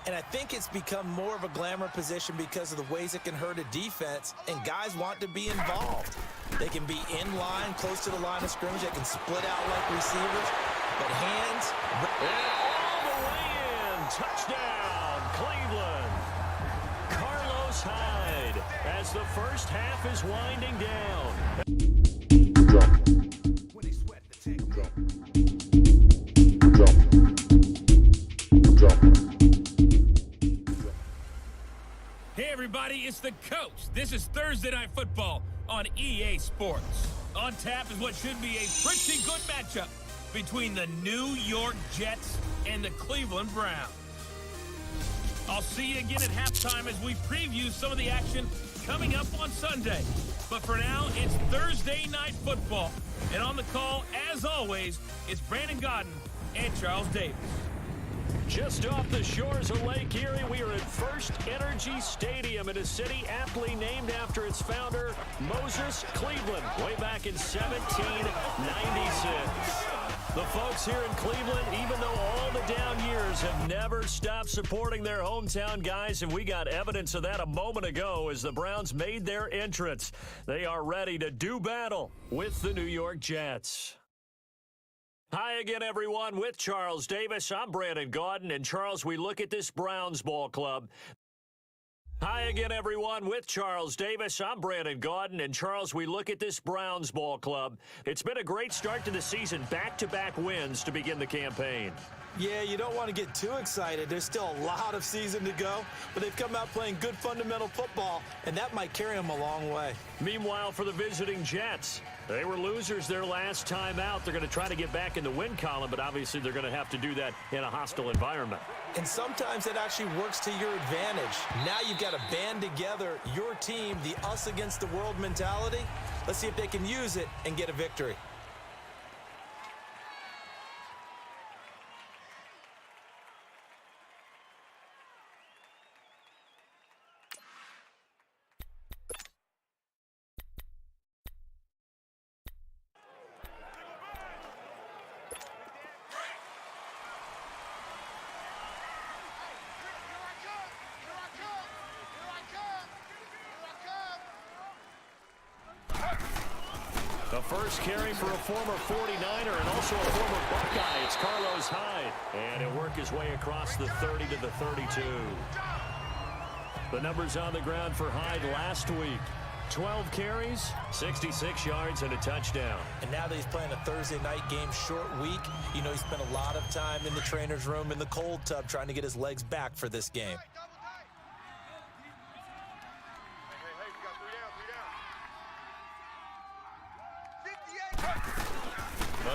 And I think it's become more of a glamour position because of the ways it can hurt a defense, and guys want to be involved. They can be in line, close to the line of scrimmage. They can split out like receivers, but hands. And all the way in. Touchdown, Cleveland. Carlos Hyde as the first half is winding down. Hey everybody, it's the coach. This is Thursday Night Football on EA Sports. On tap is what should be a pretty good matchup between the New York Jets and the Cleveland Browns. I'll see you again at halftime as we preview some of the action coming up on Sunday. But for now, it's Thursday Night Football. And on the call, as always, it's Brandon Godden and Charles Davis. Just off the shores of Lake Erie, we are at First Energy Stadium in a city aptly named after its founder, Moses Cleveland, way back in 1796. The folks here in Cleveland, even though all the down years, have never stopped supporting their hometown guys, and we got evidence of that a moment ago as the Browns made their entrance. They are ready to do battle with the New York Jets. Hi again, everyone. With Charles Davis, I'm Brandon Gaudin. And Charles, we look at this Browns ball club. Hi again, everyone. With Charles Davis, I'm Brandon Gaudin. And Charles, we look at this Browns ball club. It's been a great start to the season. Back-to-back wins to begin the campaign. Yeah, you don't want to get too excited. There's still a lot of season to go, but they've come out playing good fundamental football, and that might carry them a long way. Meanwhile, for the visiting Jets, they were losers their last time out. They're going to try to get back in the win column, but obviously they're going to have to do that in a hostile environment. And sometimes it actually works to your advantage. Now you've got to band together your team, the us against the world mentality. Let's see if they can use it and get a victory. The first carry for a former 49er and also a former Buckeye. It's Carlos Hyde. And he'll work his way across the 30 to the 32. The numbers on the ground for Hyde last week. 12 carries, 66 yards, and a touchdown. And now that he's playing a Thursday night game, short week, you know he spent a lot of time in the trainer's room in the cold tub trying to get his legs back for this game.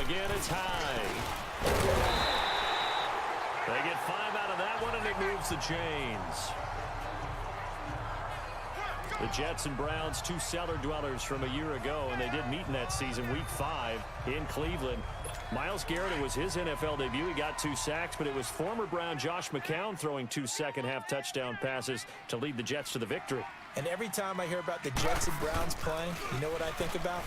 Again, it's Hyde. They get 5 out of that one, and it moves the chains. The Jets and Browns, two cellar dwellers from a year ago, and they did meet in that season, Week 5 in Cleveland. Myles Garrett, it was his NFL debut. He got 2 sacks, but it was former Brown Josh McCown throwing 2 second-half touchdown passes to lead the Jets to the victory. And every time I hear about the Jets and Browns playing, you know what I think about?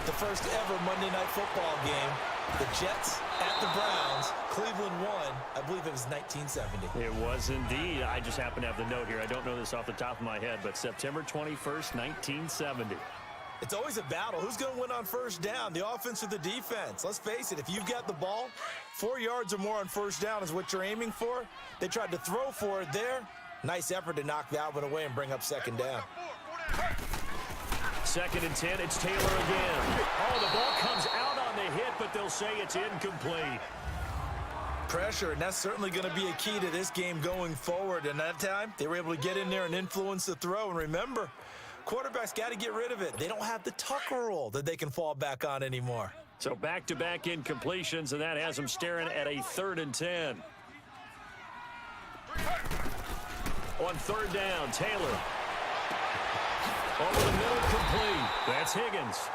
The first ever Monday Night Football game, the Jets at the Browns. Cleveland won. I believe it was 1970. It was indeed. I just happen to have the note here. I don't know this off the top of my head, but September 21st, 1970. It's always a battle. Who's going to win on first down, the offense or the defense? Let's face it, if you've got the ball, 4 yards or more on first down is what you're aiming for. They tried to throw for it there. Nice effort to knock that one away and bring up second down. 2nd and 10, it's Taylor again. Oh, the ball comes out on the hit, but they'll say it's incomplete. Pressure, and that's certainly going to be a key to this game going forward. And that time, they were able to get in there and influence the throw. And remember, quarterbacks got to get rid of it. They don't have the Tucker rule that they can fall back on anymore. So back-to-back incompletions, and that has them staring at a 3rd and 10. On 3rd down, Taylor. Over the middle, complete. That's Higgins.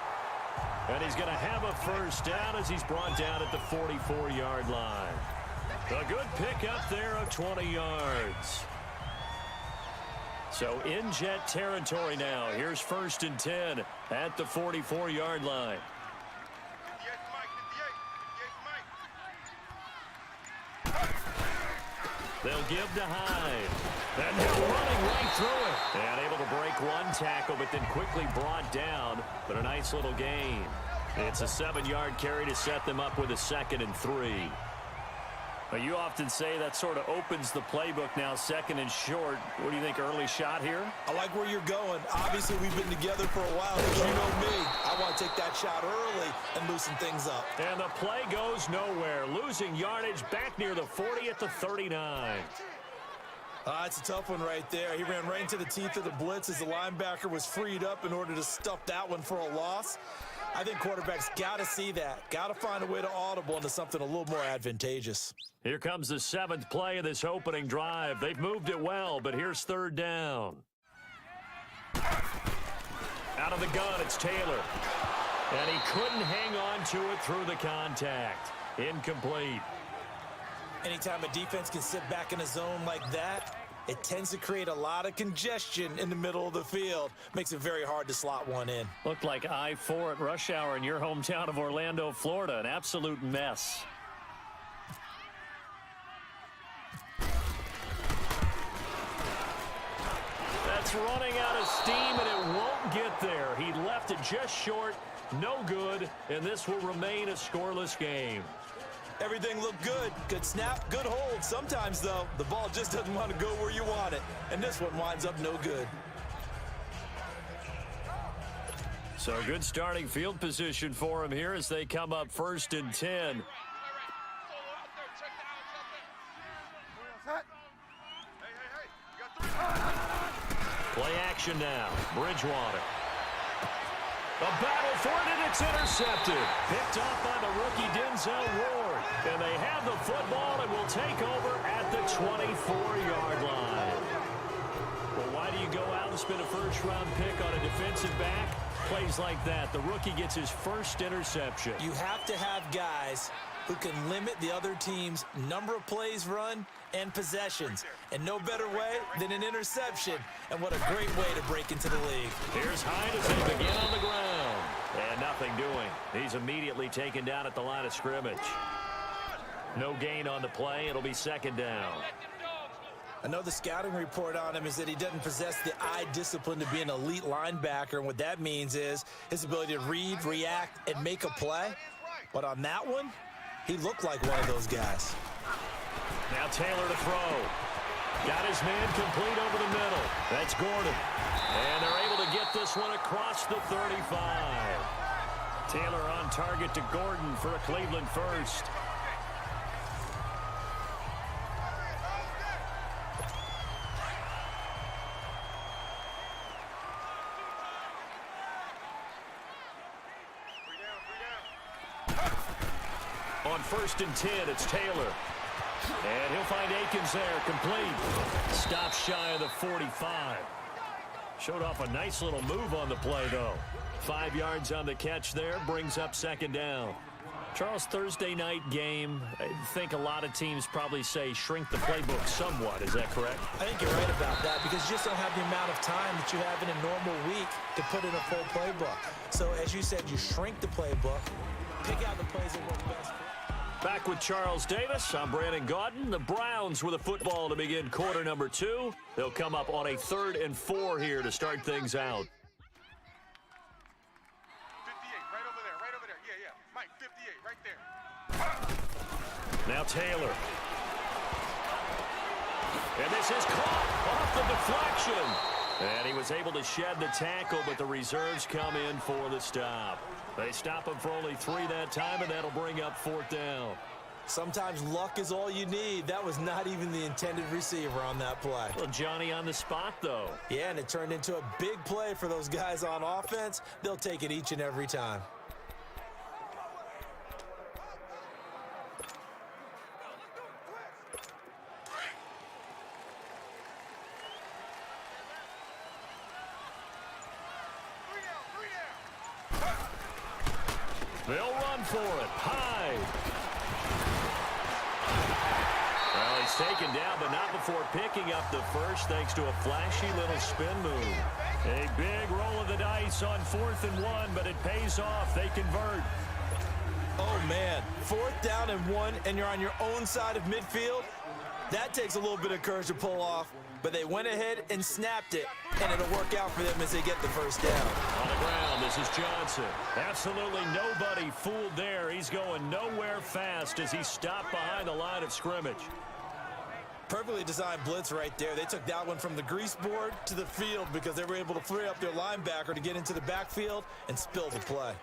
And he's going to have a first down as he's brought down at the 44-yard line. A good pickup there of 20 yards. So in Jet territory now. Here's 1st and 10 at the 44-yard line. They'll give to Hyde. And they're running right through it. And able to break one tackle, but then quickly brought down. But a nice little gain. It's a 7-yard carry to set them up with a 2nd and 3. Well, you often say that sort of opens the playbook now, 2nd and short. What do you think, early shot here? I like where you're going. Obviously, we've been together for a while, but you know me. I want to take that shot early and loosen things up. And the play goes nowhere. Losing yardage back near the 40 at the 39. It's a tough one right there. He ran right into the teeth of the blitz as the linebacker was freed up in order to stuff that one for a loss. I think quarterbacks got to see that. Got to find a way to audible into something a little more advantageous. Here comes the 7th play of this opening drive. They've moved it well, but here's 3rd down. Out of the gun, it's Taylor. And he couldn't hang on to it through the contact. Incomplete. Anytime a defense can sit back in a zone like that, it tends to create a lot of congestion in the middle of the field. Makes it very hard to slot one in. Looked like I-4 at rush hour in your hometown of Orlando, Florida. An absolute mess. That's running out of steam, and it won't get there. He left it just short. No good, and this will remain a scoreless game. Everything looked good. Good snap, good hold. Sometimes, though, the ball just doesn't want to go where you want it. And this one winds up no good. So good starting field position for him here as they come up 1st and 10. Play action now. Bridgewater. A battle for it, and it's intercepted. Picked up by the rookie Denzel Ward. And they have the football and will take over at the 24-yard line. Well, why do you go out and spend a first-round pick on a defensive back? Plays like that. The rookie gets his first interception. You have to have guys who can limit the other team's number of plays run and possessions. And no better way than an interception. And what a great way to break into the league. Here's Hyde as they begin on the ground. And nothing doing. He's immediately taken down at the line of scrimmage. No gain on the play. It'll be 2nd down. I know the scouting report on him is that he doesn't possess the eye discipline to be an elite linebacker. And what that means is his ability to read, react, and make a play. But on that one, he looked like one of those guys. Now Taylor to throw. Got his man complete over the middle. That's Gordon. And they're able to get this one across the 35. Taylor on target to Gordon for a Cleveland first. On 1st and 10, it's Taylor. And he'll find Akins there, complete. Stop shy of the 45. Showed off a nice little move on the play, though. 5 yards on the catch there, brings up 2nd down. Charles, Thursday night game, I think a lot of teams probably say shrink the playbook somewhat. Is that correct? I think you're right about that because you just don't have the amount of time that you have in a normal week to put in a full playbook. So, as you said, you shrink the playbook, pick out the plays that work best for you. Back with Charles Davis. I'm Brandon Gaudin. The Browns with a football to begin quarter number 2. They'll come up on a 3rd and 4 here to start things out. 58, right over there. Yeah. Mike, 58, right there. Now Taylor. And this is caught off the deflection. And he was able to shed the tackle, but the reserves come in for the stop. They stop him for only 3 that time, and that'll bring up 4th down. Sometimes luck is all you need. That was not even the intended receiver on that play. Well, Johnny on the spot, though. Yeah, and it turned into a big play for those guys on offense. They'll take it each and every time. They'll run for it. Hyde. Well, he's taken down, but not before picking up the first, thanks to a flashy little spin move. A big roll of the dice on 4th and 1, but it pays off. They convert. Oh, man. 4th down and 1, and you're on your own side of midfield. That takes a little bit of courage to pull off, but they went ahead and snapped it, and it'll work out for them as they get the first down. On the ground, this is Johnson. Absolutely nobody fooled there. He's going nowhere fast as he stopped behind the line of scrimmage. Perfectly designed blitz right there. They took that one from the grease board to the field because they were able to free up their linebacker to get into the backfield and spill the play.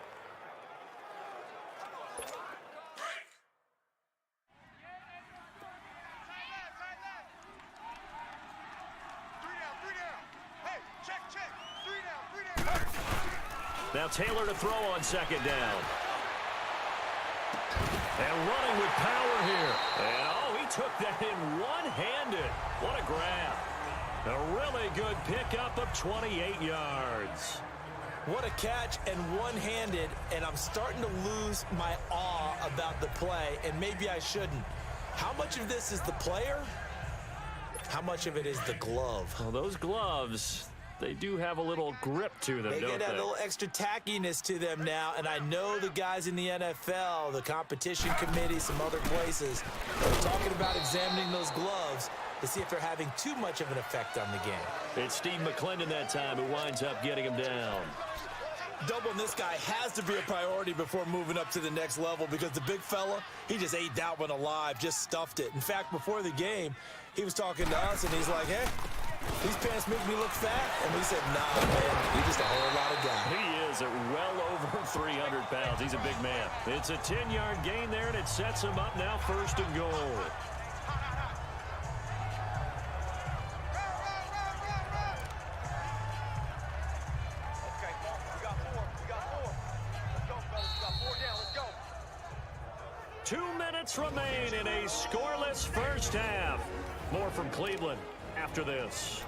Now Taylor to throw on second down. And running with power here. And he took that in one-handed. What a grab. A really good pickup of 28 yards. What a catch and one-handed, and I'm starting to lose my awe about the play, and maybe I shouldn't. How much of this is the player? How much of it is the glove? Well, those gloves, they do have a little grip to them, They don't get that little extra tackiness to them now, and I know the guys in the NFL, the competition committee, some other places, are talking about examining those gloves to see if they're having too much of an effect on the game. It's Steve McClendon that time who winds up getting him down. Doubling this guy has to be a priority before moving up to the next level because the big fella, he just ate that one alive, just stuffed it. In fact, before the game, he was talking to us, and he's like, hey, these pants make me look fat. And we said, nah, man, you're just a whole lot of guy. He is at well over 300 pounds. He's a big man. It's a 10-yard gain there, and it sets him up now first and goal. Okay, we got four. Let's go, fellas. We got 4 down. Let's go. 2 minutes remain in a scoreless first half. More from Cleveland after this.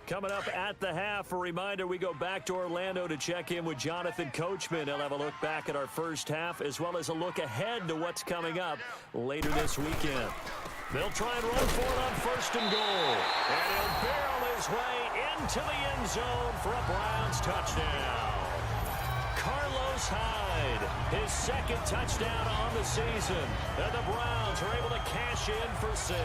Coming up at the half, a reminder, we go back to Orlando to check in with Jonathan Coachman. He'll have a look back at our first half as well as a look ahead to what's coming up later this weekend. They'll try and run for it on first and goal. And he'll barrel his way into the end zone for a Browns touchdown. Carlos Hyde, his second touchdown on the season. And the Browns are able to cash in for 6.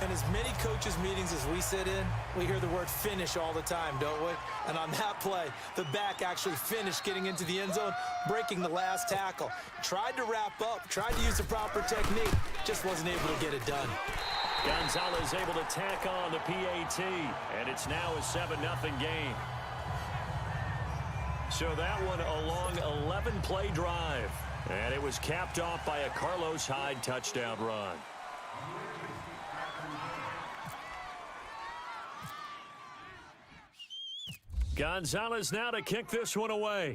And as many coaches' meetings as we sit in, we hear the word finish all the time, don't we? And on that play, the back actually finished getting into the end zone, breaking the last tackle. Tried to wrap up, tried to use the proper technique, just wasn't able to get it done. Gonzalez able to tack on the PAT, and it's now a 7-0 game. So that one a long 11-play drive, and it was capped off by a Carlos Hyde touchdown run. Gonzalez now to kick this one away.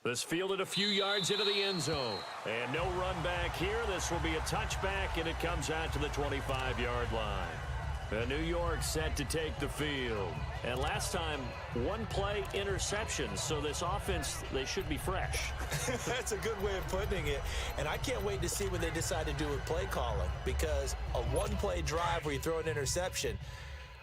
This fielded a few yards into the end zone. And no run back here. This will be a touchback, and it comes out to the 25-yard line. New York set to take the field. And last time, 1-play interception. So this offense, they should be fresh. That's a good way of putting it. And I can't wait to see what they decide to do with play calling. Because a 1-play drive where you throw an interception,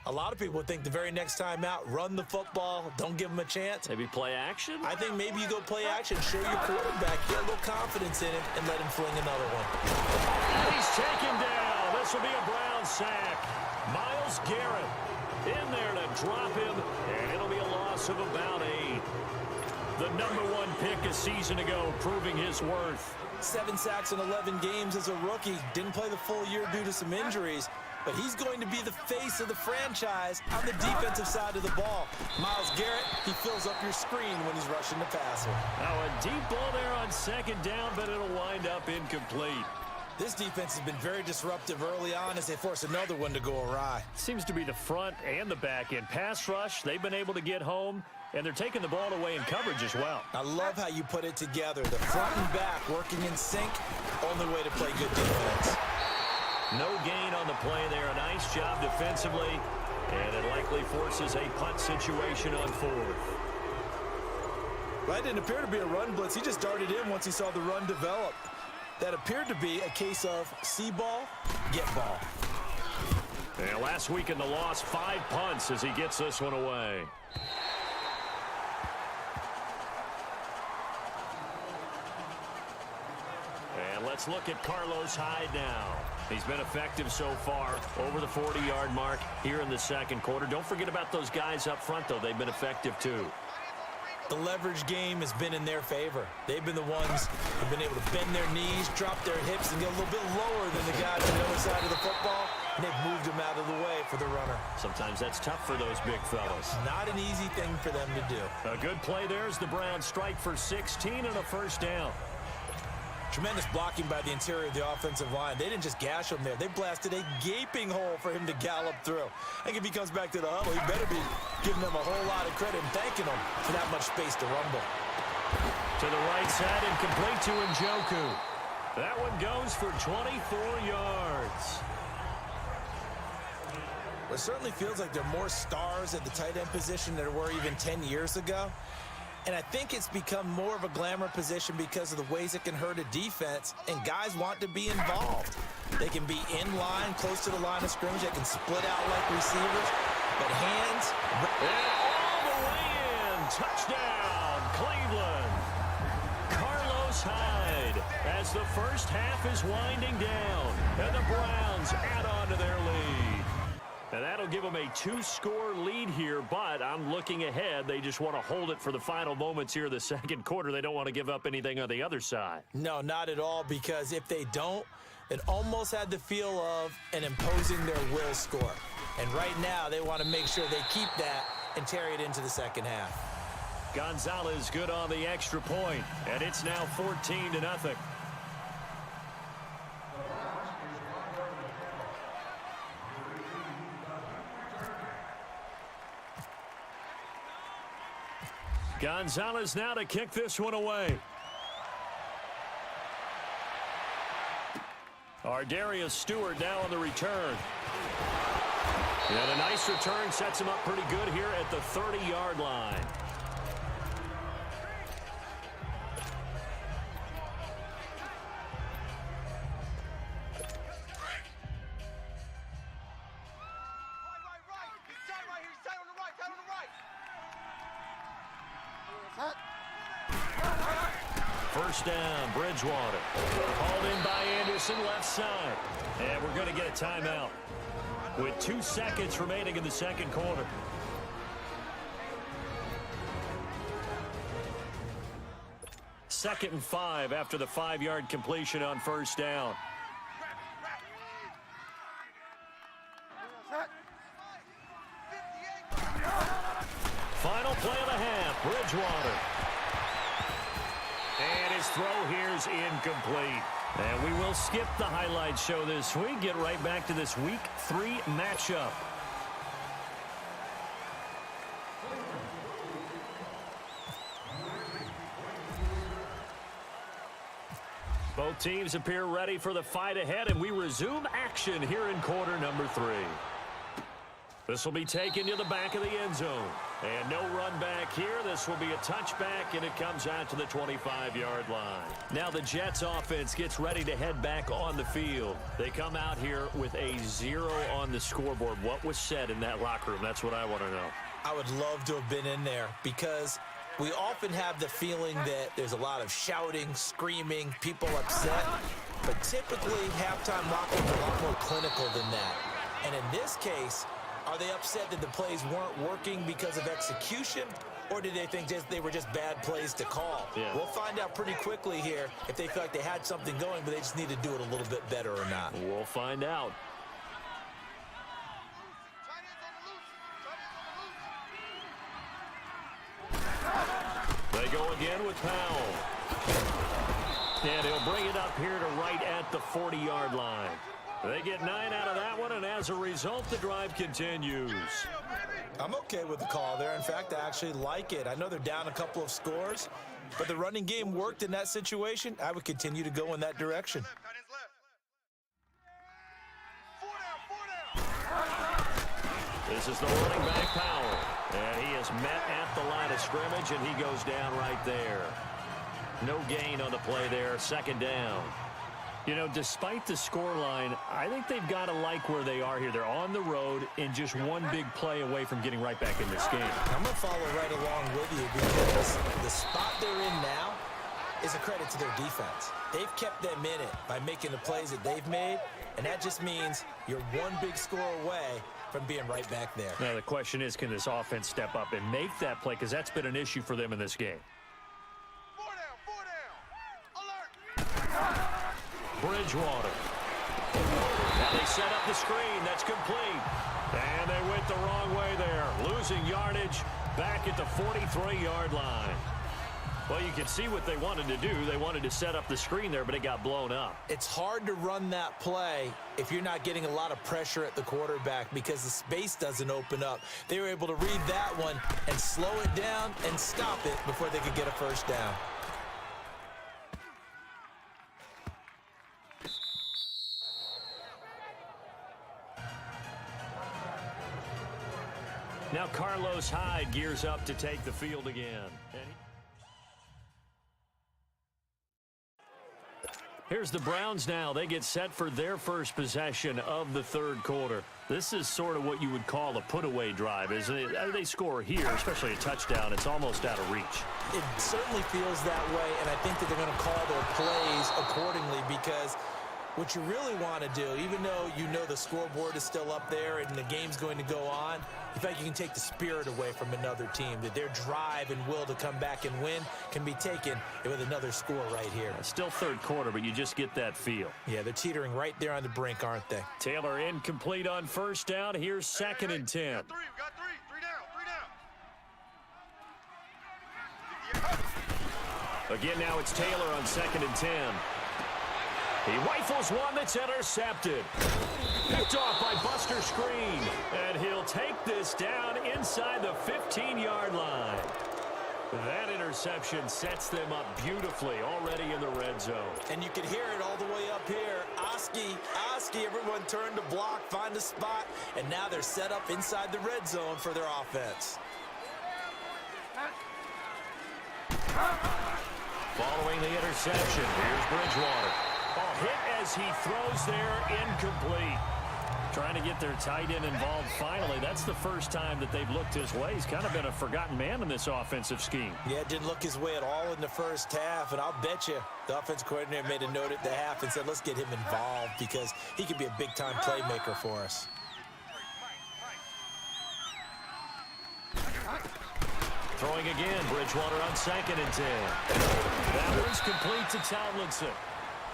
a lot of people think the very next time out, run the football, don't give them a chance. Maybe play action? I think maybe you go play action, show your quarterback, get a little confidence in him, and let him fling another one. And he's taken down. This will be a Brown sack. Myles Garrett in there to drop him, and it'll be a loss of about 8. The #1 pick a season ago, proving his worth. 7 sacks in 11 games as a rookie. Didn't play the full year due to some injuries. But he's going to be the face of the franchise on the defensive side of the ball. Myles Garrett, he fills up your screen when he's rushing the passer. Now a deep ball there on second down, but it'll wind up incomplete. This defense has been very disruptive early on as they force another one to go awry. Seems to be the front and the back end. Pass rush, they've been able to get home, and they're taking the ball away in coverage as well. I love how you put it together. The front and back working in sync, only way to play good defense. No gain on the play there. A nice job defensively, and it likely forces a punt situation on 4th. That didn't appear to be a run blitz. He just darted in once he saw the run develop. That appeared to be a case of see ball, get ball. And last week in the loss, 5 punts as he gets this one away. And let's look at Carlos Hyde now. He's been effective so far, over the 40-yard mark here in the second quarter. Don't forget about those guys up front, though. They've been effective, too. The leverage game has been in their favor. They've been the ones who've been able to bend their knees, drop their hips, and get a little bit lower than the guys on the other side of the football, and they've moved them out of the way for the runner. Sometimes that's tough for those big fellas. Not an easy thing for them to do. A good play there as the Browns strike for 16 and a first down. Tremendous blocking by the interior of the offensive line. They didn't just gash him there. They blasted a gaping hole for him to gallop through. I think if he comes back to the huddle, he better be giving them a whole lot of credit and thanking them for that much space to rumble. To the right side and complete to Njoku. That one goes for 24 yards. It certainly feels like there are more stars at the tight end position than there were even 10 years ago. And I think it's become more of a glamour position because of the ways it can hurt a defense, and guys want to be involved. They can be in line, close to the line of scrimmage. They can split out like receivers, but hands. And all the way in. Touchdown, Cleveland. Carlos Hyde as the first half is winding down, and the Browns add on to their lead. And that'll give them a 2-score lead here, but I'm looking ahead. They just want to hold it for the final moments here of the second quarter. They don't want to give up anything on the other side. No, not at all, because if they don't, it almost had the feel of an imposing their will score. And right now, they want to make sure they keep that and carry it into the second half. Gonzalez good on the extra point, and it's now 14-0. Gonzalez now to kick this one away. Ardarius Stewart now on the return. And a nice return sets him up pretty good here at the 30-yard line. First down, Bridgewater. Called in by Anderson, left side. And we're going to get a timeout with 2 seconds remaining in the second quarter. Second and 5 after the 5-yard completion on first down. Final play of the half, Bridgewater. And his throw here's incomplete. And we will skip the highlight show this week. Get right back to this Week 3 matchup. Both teams appear ready for the fight ahead, and we resume action here in quarter number 3. This will be taken to the back of the end zone. And no run back here. This will be a touchback, and it comes out to the 25-yard line. Now the Jets offense gets ready to head back on the field. They come out here with a 0 on the scoreboard. What was said in that locker room? That's what I want to know. I would love to have been in there because we often have the feeling that there's a lot of shouting, screaming, people upset. But typically, halftime locker rooms are a lot more clinical than that. And in this case, are they upset that the plays weren't working because of execution, or did they think they were just bad plays to call? Yeah. We'll find out pretty quickly here if they feel like they had something going, but they just need to do it a little bit better or not. We'll find out. They go again with Powell. And he'll bring it up here to right at the 40-yard line. They get 9 out of that one, and as a result, the drive continues. I'm okay with the call there. In fact, I actually like it. I know they're down a couple of scores, but the running game worked in that situation. I would continue to go in that direction. This is the running back, Powell. And he is met at the line of scrimmage, and he goes down right there. No gain on the play there, second down. You know, despite the scoreline, I think they've got to like where they are here. They're on the road and just one big play away from getting right back in this game. I'm going to follow right along with you because the spot they're in now is a credit to their defense. They've kept them in it by making the plays that they've made, and that just means you're one big score away from being right back there. Now, the question is, can this offense step up and make that play? Because that's been an issue for them in this game. 4 down. Alert. Bridgewater. Now they set up the screen. That's complete. And they went the wrong way there. Losing yardage back at the 43-yard line. Well, you can see what they wanted to do. They wanted to set up the screen there, but it got blown up. It's hard to run that play if you're not getting a lot of pressure at the quarterback because the space doesn't open up. They were able to read that one and slow it down and stop it before they could get a first down. Now Carlos Hyde gears up to take the field again. Here's the Browns now. They get set for their first possession of the third quarter. This is sort of what you would call a put-away drive, isn't it? They score here, especially a touchdown. It's almost out of reach. It certainly feels that way, and I think that they're going to call their plays accordingly because what you really want to do, even though you know the scoreboard is still up there and the game's going to go on, in fact, you can take the spirit away from another team, that their drive and will to come back and win can be taken with another score right here. Still third quarter, but you just get that feel. Yeah, they're teetering right there on the brink, aren't they? Taylor incomplete on first down. Here's second and 10. We got three down. Again, now it's Taylor on second and 10. He rifles one that's intercepted. Picked off by Buster Screen. And he'll take this down inside the 15-yard line. That interception sets them up beautifully already in the red zone. And you can hear it all the way up here. Oski, everyone turned to block, find a spot, and now they're set up inside the red zone for their offense. Following the interception, here's Bridgewater. Hit as he throws there, incomplete. Trying to get their tight end involved finally. That's the first time that they've looked his way. He's kind of been a forgotten man in this offensive scheme. Yeah, it didn't look his way at all in the first half, and I'll bet you the offensive coordinator made a note at the half and said, let's get him involved because he could be a big-time playmaker for us. Throwing again, Bridgewater on second and 10. That one's complete to Tomlinson.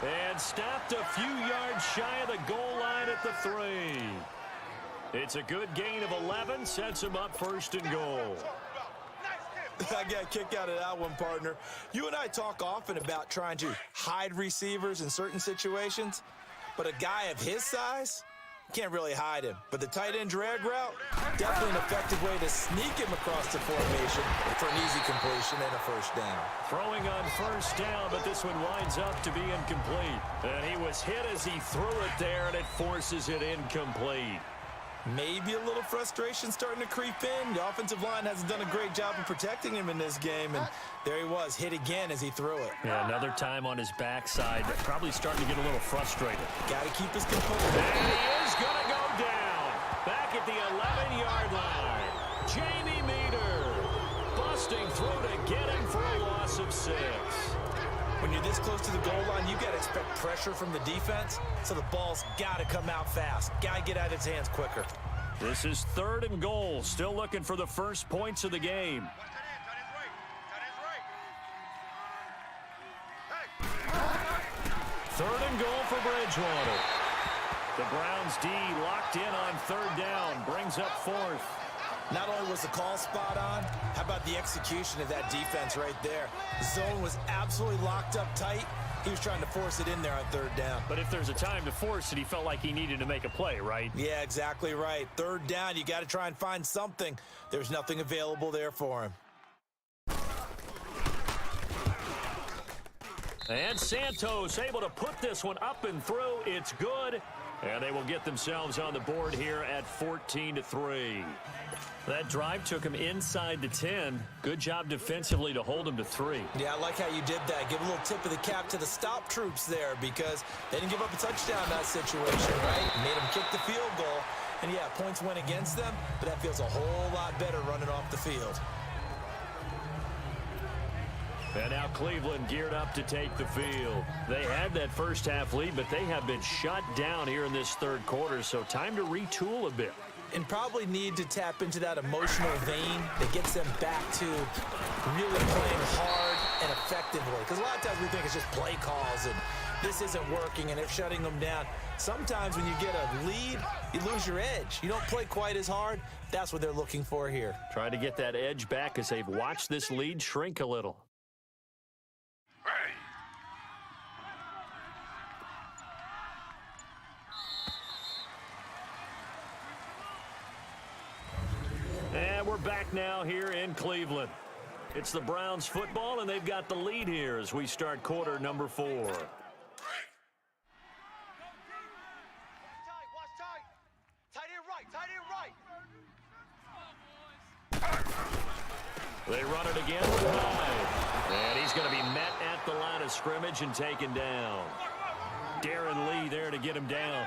And stopped a few yards shy of the goal line at the 3. It's a good gain of 11, sets him up first and goal. I got a kick out of that one, partner. You and I talk often about trying to hide receivers in certain situations, but a guy of his size can't really hide him. But the tight end drag route, definitely an effective way to sneak him across the formation for an easy completion and a first down. Throwing on first down, but this one winds up to be incomplete. And he was hit as he threw it there, and it forces it incomplete. Maybe a little frustration starting to creep in. The offensive line hasn't done a great job of protecting him in this game, and there he was, hit again as he threw it. Yeah, another time on his backside, probably starting to get a little frustrated. Got to keep his composure. And he is going to go down. Back at the 11-yard line. Jamie Meter busting through to get him for a loss of 6. When you're this close to the goal line, you got to expect pressure from the defense, so the ball's got to come out fast. Got to get out of his hands quicker. This is third and goal. Still looking for the first points of the game. Third and goal for Bridgewater. The Browns D locked in on third down. Brings up fourth. Not only was the call spot on, how about the execution of that defense right there? The zone was absolutely locked up tight. He was trying to force it in there on third down. But if there's a time to force it, he felt like he needed to make a play, right? Yeah, exactly right. Third down, you got to try and find something. There's nothing available there for him. And Santos able to put this one up and through. It's good. And they will get themselves on the board here at 14-3. That drive took him inside the 10. Good job defensively to hold him to 3. Yeah, I like how you did that. Give a little tip of the cap to the stop troops there because they didn't give up a touchdown in that situation, right? Made them kick the field goal. And, yeah, points went against them, but that feels a whole lot better running off the field. And now Cleveland geared up to take the field. They had that first half lead, but they have been shut down here in this third quarter, so time to retool a bit. And probably need to tap into that emotional vein that gets them back to really playing hard and effectively. Because a lot of times we think it's just play calls and this isn't working and it's shutting them down. Sometimes when you get a lead, you lose your edge. You don't play quite as hard. That's what they're looking for here. Try to get that edge back as they've watched this lead shrink a little. And we're back now here in Cleveland. It's the Browns football, and they've got the lead here as we start quarter number 4. Watch tight. Tight end right. They run it again with Hyde. And he's going to be met at the line of scrimmage and taken down. Darren Lee there to get him down.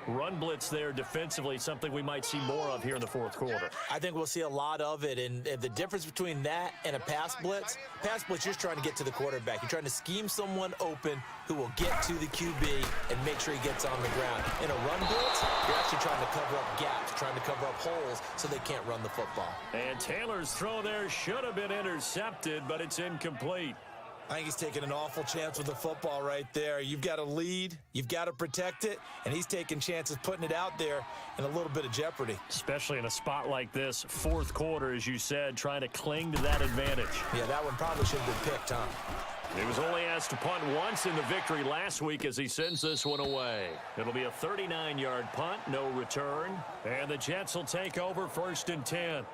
Run blitz there defensively, something we might see more of here in the fourth quarter. I think we'll see a lot of it, and the difference between that and a pass blitz, you're just trying to get to the quarterback. You're trying to scheme someone open who will get to the QB and make sure he gets on the ground. In a run blitz, you're actually trying to cover up gaps, trying to cover up holes so they can't run the football. And Taylor's throw there should have been intercepted, but it's incomplete. I think he's taking an awful chance with the football right there. You've got to lead, you've got to protect it, and he's taking chances putting it out there in a little bit of jeopardy. Especially in a spot like this, fourth quarter, as you said, trying to cling to that advantage. Yeah, that one probably should have been picked, huh? He was only asked to punt once in the victory last week as he sends this one away. It'll be a 39-yard punt, no return, and the Jets will take over 1st and 10.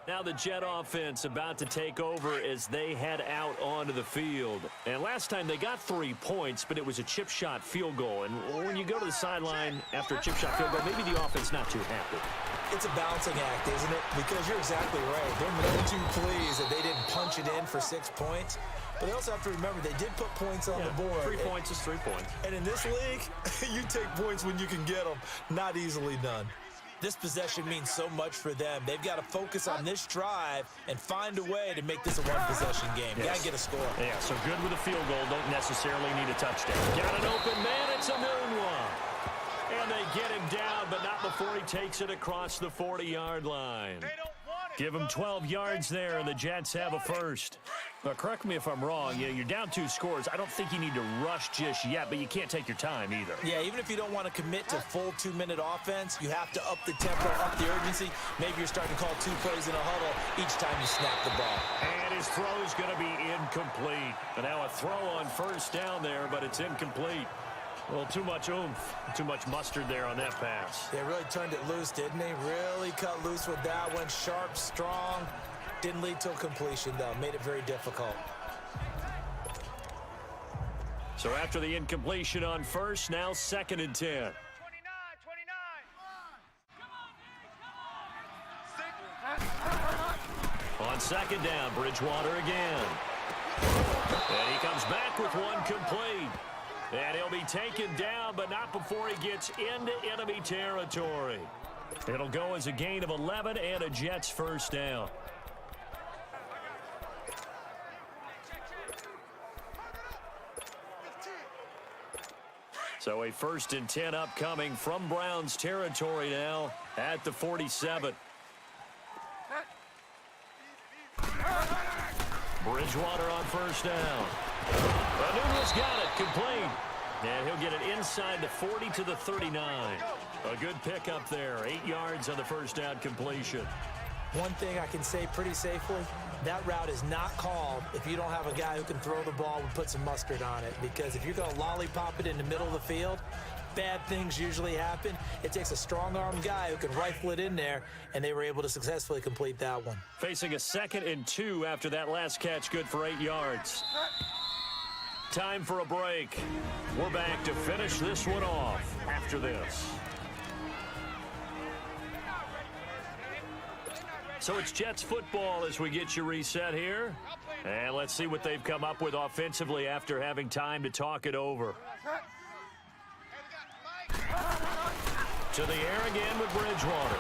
Now the Jet offense about to take over as they head out onto the field. And last time they got 3 points, but it was a chip shot field goal. And when you go to the sideline after a chip shot field goal, maybe the offense not too happy. It's a balancing act, isn't it? Because you're exactly right. They're not too pleased that they didn't punch it in for 6 points. But they also have to remember they did put points on the board. 3 points is 3 points. And in this league, you take points when you can get them. Not easily done. This possession means so much for them. They've got to focus on this drive and find a way to make this a one-possession game. Yes. Got to get a score. Yeah, so good with a field goal. Don't necessarily need a touchdown. Got an open man. It's a noon one. And they get him down, but not before he takes it across the 40-yard line. Give him 12 yards there, and the Jets have a first. But correct me if I'm wrong. You're down 2 scores. I don't think you need to rush just yet, but you can't take your time either. Yeah, even if you don't want to commit to full 2-minute offense, you have to up the tempo, up the urgency. Maybe you're starting to call 2 plays in a huddle each time you snap the ball. And his throw is going to be incomplete. And now a throw on 1st down there, but it's incomplete. Well, too much oomph, too much mustard there on that pass. They really turned it loose, didn't they? Really cut loose with that one. Sharp, strong. Didn't lead to a completion, though. Made it very difficult. So after the incompletion on 1st, now 2nd and 10. 29. On 2nd down, Bridgewater again. And he comes back with one complete. And he'll be taken down, but not before he gets into enemy territory. It'll go as a gain of 11 and a Jets 1st down. So a 1st and 10 upcoming from Browns territory now at the 47. Bridgewater on 1st down. Newell's got it, complete. And he'll get it inside the 40 to the 39. A good pickup there, 8 yards on the 1st down completion. One thing I can say pretty safely, that route is not called if you don't have a guy who can throw the ball and put some mustard on it. Because if you're going to lollipop it in the middle of the field, bad things usually happen. It takes a strong-armed guy who can rifle it in there, and they were able to successfully complete that one. Facing a 2nd and 2 after that last catch, good for 8 yards. Time for a break. We're back to finish this one off after this. So it's Jets football as we get you reset here. And let's see what they've come up with offensively after having time to talk it over. To the air again with Bridgewater.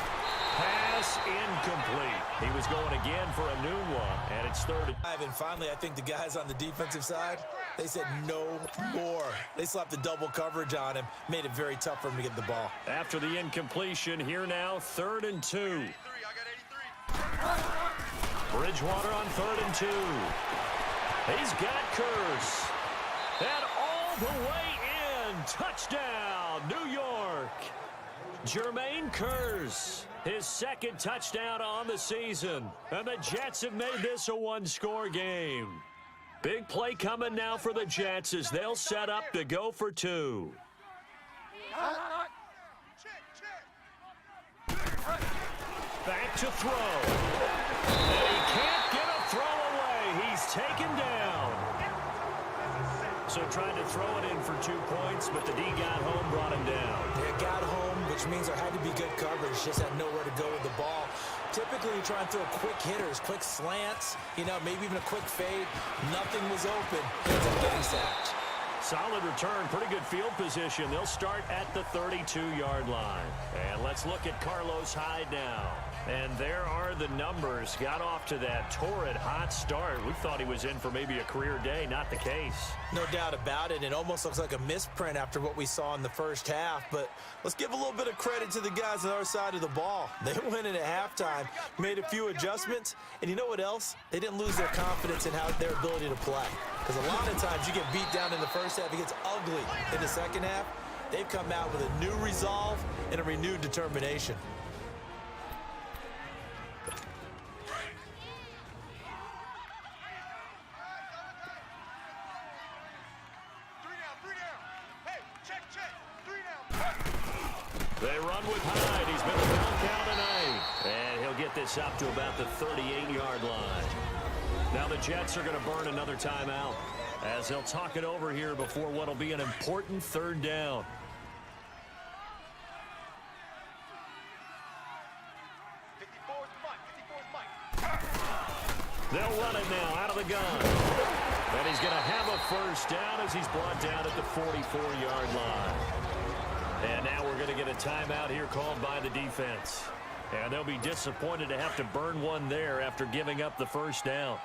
Pass incomplete. He was going again for a new one, and it's third. And finally, I think the guys on the defensive side, they said no more. They slapped the double coverage on him, made it very tough for him to get the ball. After the incompletion, here now, 3rd and 2. 83, I got 83. Bridgewater on 3rd and 2. He's got Curse. And all the way in. Touchdown, New York. Jermaine Curse, his 2nd touchdown on the season. And the Jets have made this a one-score game. Big play coming now for the Jets as they'll set up to go for 2. Back to throw. And he can't get a throw away. He's taken down. So trying to throw it in for 2 points, but the D got home, brought him down. They got home, which means there had to be good coverage. Just had nowhere to go with the ball. Typically, you try and throw quick hitters, quick slants, maybe even a quick fade. Nothing was open. Ends up getting sacked. Solid return, pretty good field position. They'll start at the 32-yard line. And let's look at Carlos Hyde now. And there are the numbers. Got off to that torrid hot start. We thought he was in for maybe a career day. Not the case. No doubt about it. It almost looks like a misprint after what we saw in the first half. But let's give a little bit of credit to the guys on our side of the ball. They went in at halftime, made a few adjustments. And you know what else? They didn't lose their confidence in their ability to play. Because a lot of times you get beat down in the first half. It gets ugly in the second half. They've come out with a new resolve and a renewed determination. They run with Hyde. He's been a knockout tonight. And he'll get this up to about the 38-yard line. Now the Jets are going to burn another timeout as they'll talk it over here before what will be an important 3rd down. They'll run it now out of the gun. And he's going to have a first down as he's brought down at the 44-yard line. And now we're going to get a timeout here called by the defense. And they'll be disappointed to have to burn one there after giving up the first down.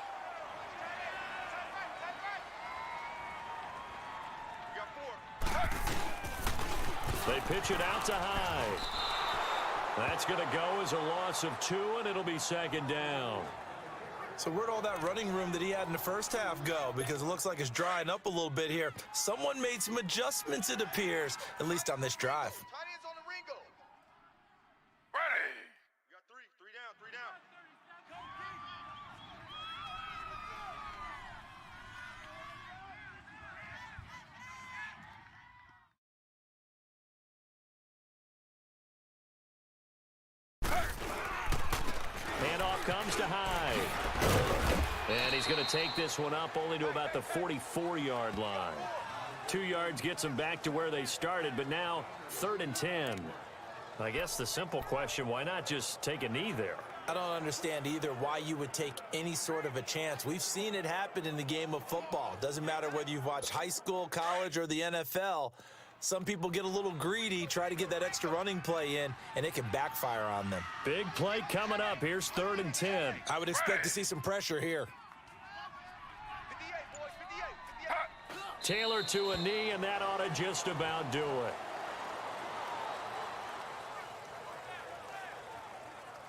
They pitch it out to Hyde. That's going to go as a loss of 2, and it'll be 2nd down. So where'd all that running room that he had in the first half go? Because it looks like it's drying up a little bit here. Someone made some adjustments, it appears, at least on this drive. Tight ends on the Ringo. Ready. We got 3 down, 3 down. Handoff comes to Hyde. And he's going to take this one up only to about the 44-yard line. 2 yards gets them back to where they started, but now 3rd and 10. I guess the simple question, why not just take a knee there? I don't understand either why you would take any sort of a chance. We've seen it happen in the game of football. Doesn't matter whether you've watched high school, college, or the NFL. Some people get a little greedy, try to get that extra running play in, and it can backfire on them. Big play coming up. Here's 3rd and 10. I would expect to see some pressure here. 58, boys, 58, 58. Taylor to a knee, and that ought to just about do it.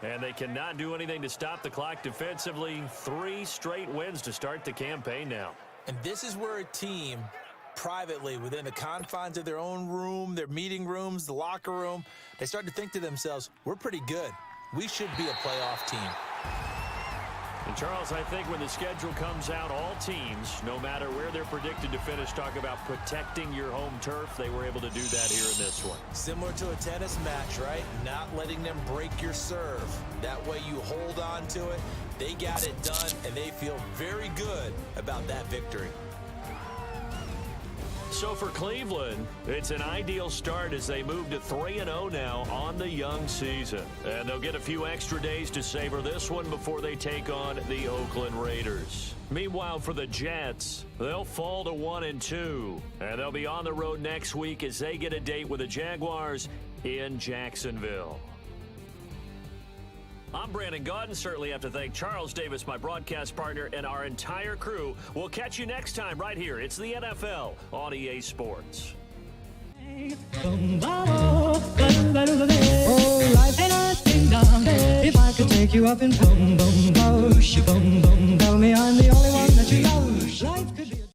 And they cannot do anything to stop the clock defensively. 3 straight wins to start the campaign now. And this is where a team, privately, within the confines of their own room, their meeting rooms, the locker room, they start to think to themselves, we're pretty good. We should be a playoff team. And Charles, I think when the schedule comes out, all teams, no matter where they're predicted to finish, talk about protecting your home turf. They were able to do that here in this one. Similar to a tennis match, right? Not letting them break your serve. That way you hold on to it. They got it done, and they feel very good about that victory. So for Cleveland, it's an ideal start as they move to 3-0 now on the young season. And they'll get a few extra days to savor this one before they take on the Oakland Raiders. Meanwhile, for the Jets, they'll fall to 1-2. And they'll be on the road next week as they get a date with the Jaguars in Jacksonville. I'm Brandon Gaudin. Certainly have to thank Charles Davis, my broadcast partner, and our entire crew. We'll catch you next time right here. It's the NFL on EA Sports. Oh, life ain't a ding dong. If I could take you up in boom, boom, boom, boom.